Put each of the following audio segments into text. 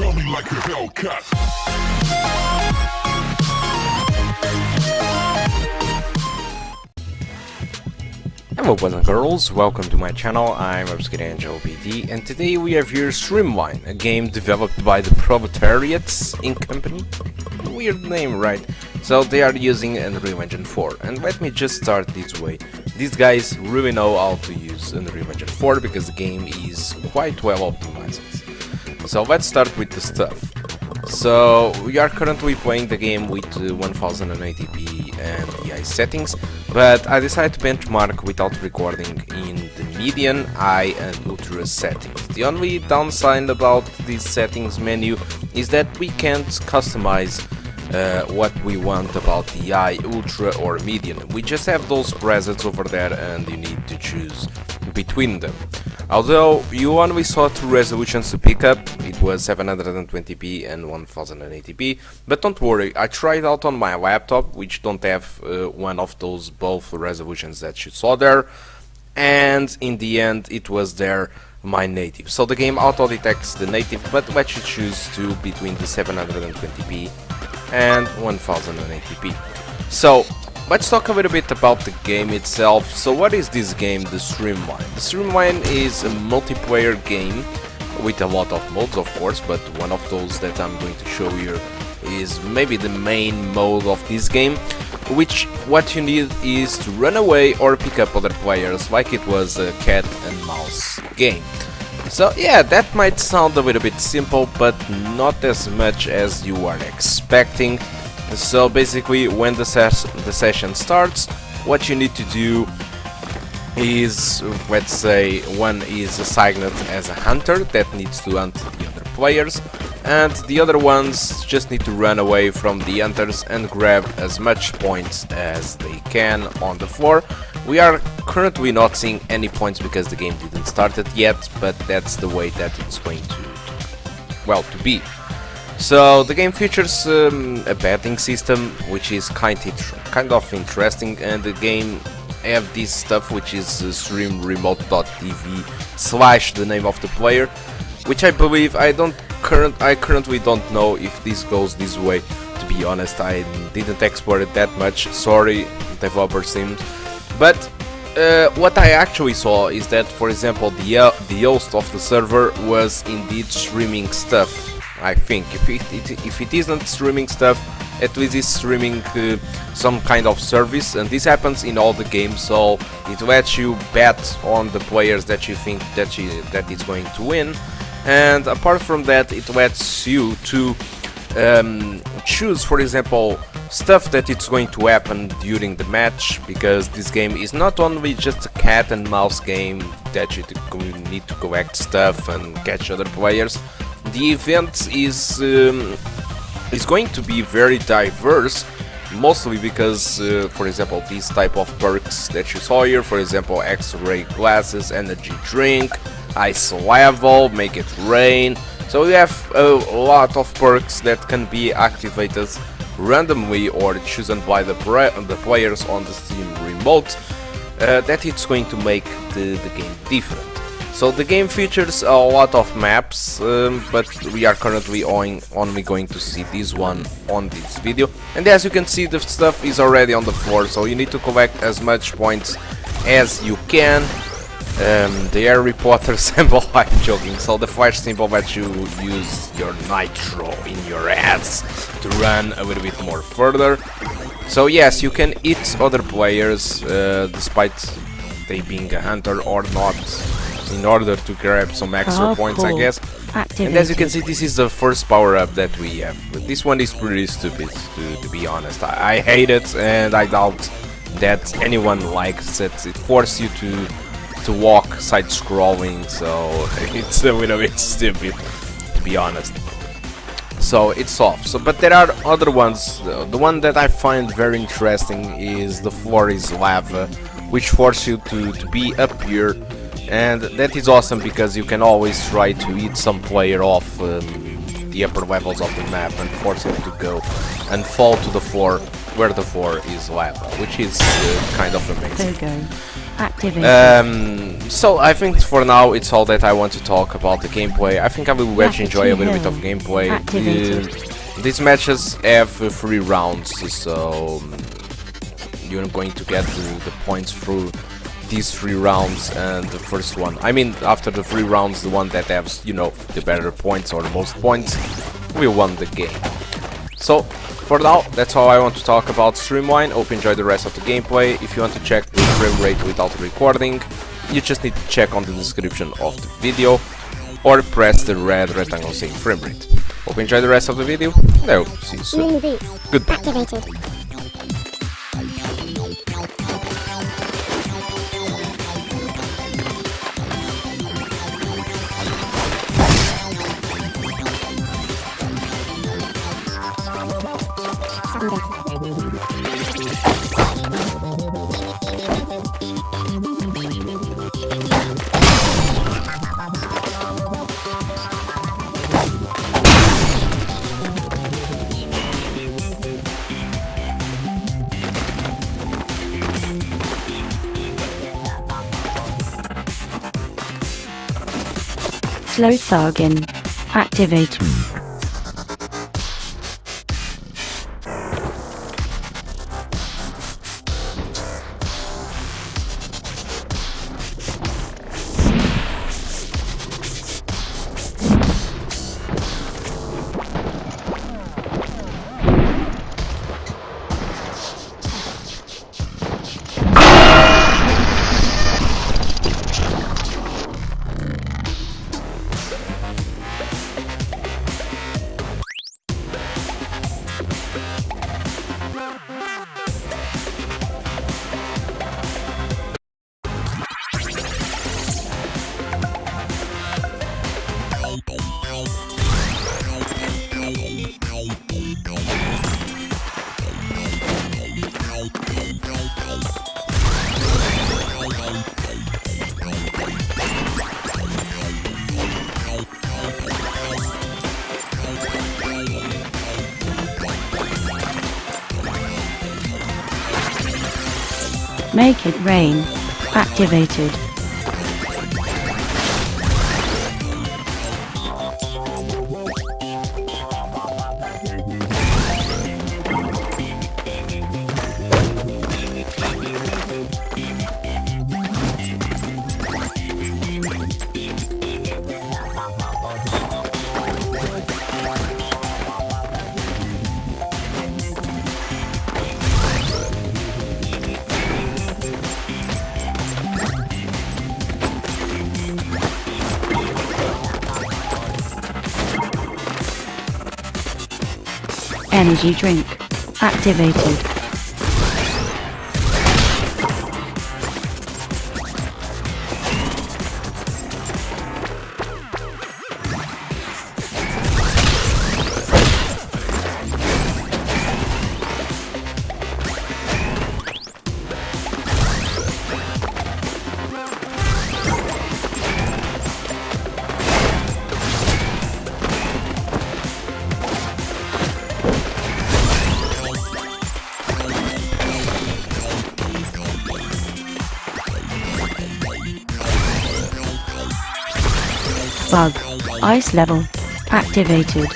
Smell me like a Hellcat. Hello boys and girls, welcome to my channel. I'm Angel PD, and today we have here Streamline, a game developed by the Proletariat Inc. company. Weird name, right? So they are using Unreal Engine 4, and let me just start this way. These guys really know how to use Unreal Engine 4 because the game is quite well optimized. So let's start with the stuff. So we are currently playing the game with 1080p and DI settings, but I decided to benchmark without recording in the median, high and ultra settings. The only downside about this settings menu is that we can't customize what we want about the high, ultra or median. We just have those presets over there and you need to choose between them. Although you only saw two resolutions to pick up, it was 720p and 1080p, but don't worry, I tried out on my laptop, which don't have one of those both resolutions that you saw there, and in the end it was there my native. So the game auto detects the native, but lets you choose to between the 720p and 1080p. So let's talk a little bit about the game itself. So what is this game, the Streamline? The Streamline is a multiplayer game with a lot of modes, of course, but one of those that I'm going to show you is maybe the main mode of this game, which what you need is to run away or pick up other players like it was a cat and mouse game. So yeah, that might sound a little bit simple, but not as much as you are expecting. So basically, when the session starts, what you need to do is, let's say, one is assigned as a hunter that needs to hunt the other players, and the other ones just need to run away from the hunters and grab as much points as they can on the floor. We are currently not seeing any points because the game didn't start it yet, but that's the way that it's going to be. So the game features a betting system, which is kind of interesting, and the game have this stuff which is streamremote.tv/ the name of the player, which I believe I currently don't know if this goes this way. To be honest, I didn't explore it that much. Sorry, developers team. But what I actually saw is that, for example, the host of the server was indeed streaming stuff. I think if it isn't streaming stuff, at least it's streaming some kind of service, and this happens in all the games. So it lets you bet on the players that you think that it's going to win, and apart from that, it lets you to choose, for example, stuff that it's going to happen during the match, because this game is not only just a cat and mouse game that you need to collect stuff and catch other players. The event is going to be very diverse, mostly because, for example, these type of perks that you saw here, for example, X-ray glasses, energy drink, ice level, make it rain. So we have a lot of perks that can be activated randomly or chosen by the players on the Steam remote, that it's going to make the game different. So the game features a lot of maps, but we are currently only going to see this one on this video. And as you can see, the stuff is already on the floor, so you need to collect as much points as you can. The Harry Potter symbol, I'm joking. So the flash symbol lets you use your nitro in your ass to run a little bit more further. So yes, you can hit other players, despite they being a hunter or not, in order to grab some extra points, I guess. And as you can see, this is the first power-up that we have. But this one is pretty stupid, to be honest. I hate it, and I doubt that anyone likes it. It forces you to walk side-scrolling, so it's a little bit stupid, to be honest. So it's off. But there are other ones. The one that I find very interesting is the floor is lava, which forces you to be up here. And that is awesome because you can always try to hit some player off the upper levels of the map and force him to go and fall to the floor where the floor is lava, which is kind of amazing. There you go. So I think for now it's all that I want to talk about the gameplay. I think I will enjoy a little bit of gameplay. These matches have 3 rounds, so you're going to get the points through these 3 rounds, and the first one, I mean after the 3 rounds, the one that has, you know, the better points or the most points will win the game. So for now, that's all I want to talk about Streamline. Hope you enjoy the rest of the gameplay. If you want to check the frame rate without recording, you just need to check on the description of the video or press the red rectangle saying frame rate. Hope you enjoy the rest of the video, and I hope to see you soon. Goodbye. Activated. Slow Thargan. Activate. Make it rain. Activated. Energy drink. Activated. Bug. Ice level. Activated.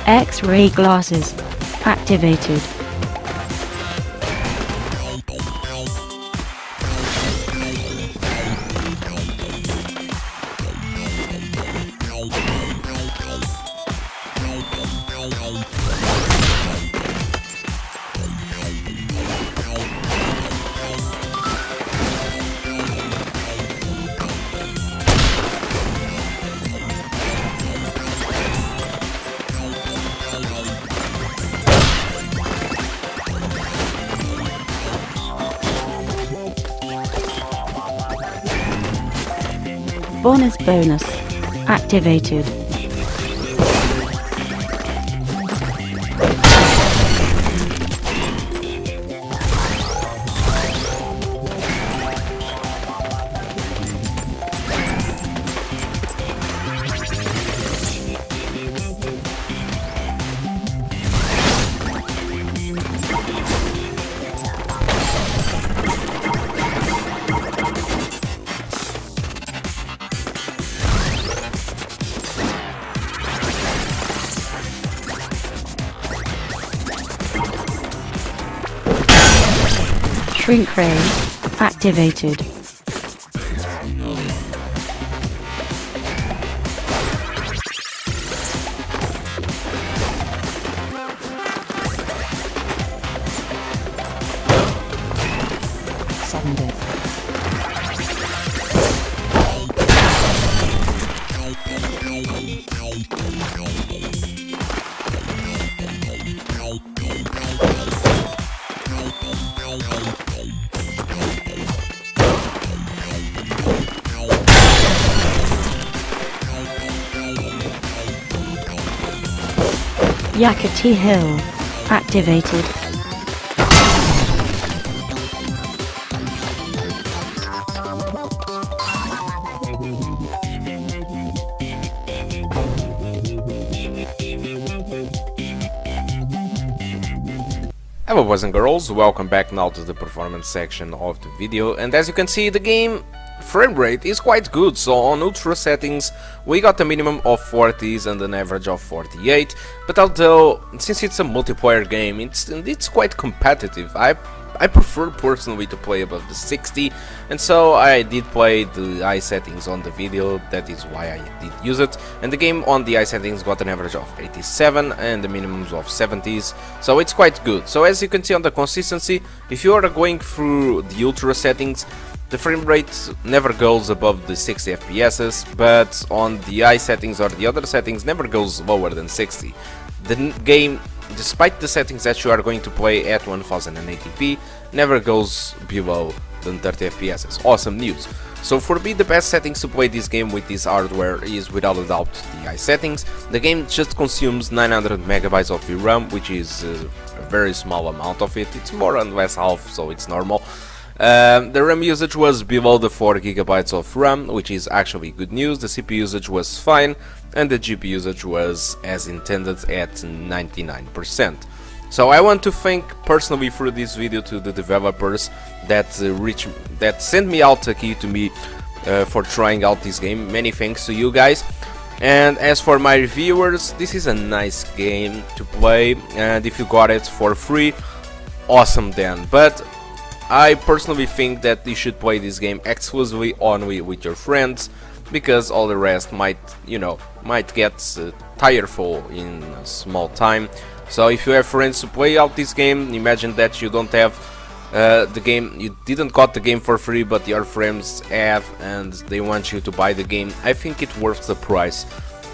X-ray glasses activated. Bonus activated. Shrink ray activated. Sudden death. Yakati Hill activated. Hello boys and girls, welcome back now to the performance section of the video, and as you can see the game frame rate is quite good. So on ultra settings we got a minimum of 40s and an average of 48, but although since it's a multiplayer game it's quite competitive. I prefer personally to play above the 60, and so I did play the high settings on the video. That is why I did use it, and the game on the high settings got an average of 87 and the minimums of 70s, so it's quite good. So as you can see on the consistency, if you are going through the ultra settings, the frame rate never goes above the 60 FPS, but on the high settings or the other settings never goes lower than 60. The game, despite the settings that you are going to play at 1080p, never goes below than 30 FPS. Awesome news. So for me the best settings to play this game with this hardware is without a doubt the high settings. The game just consumes 900 megabytes of VRAM, which is a very small amount of it. It's more or less half, so it's normal. The RAM usage was below the 4 GB of RAM, which is actually good news. The CPU usage was fine, and the GPU usage was as intended at 99%. So I want to thank personally through this video to the developers that sent me out a key to me for trying out this game. Many thanks to you guys. And as for my reviewers, this is a nice game to play, and if you got it for free, awesome then. But I personally think that you should play this game exclusively only with your friends, because all the rest might get tireful in a small time. So if you have friends to play out this game, imagine that you don't have the game, you didn't got the game for free, but your friends have and they want you to buy the game. I think it's worth the price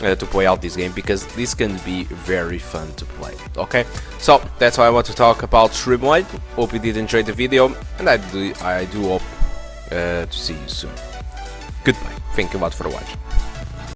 to play out this game, because this can be very fun to play. Okay, so that's why I want to talk about Streamline. Hope you did enjoy the video, and I do hope to see you soon. Goodbye. Thank you a lot for watching.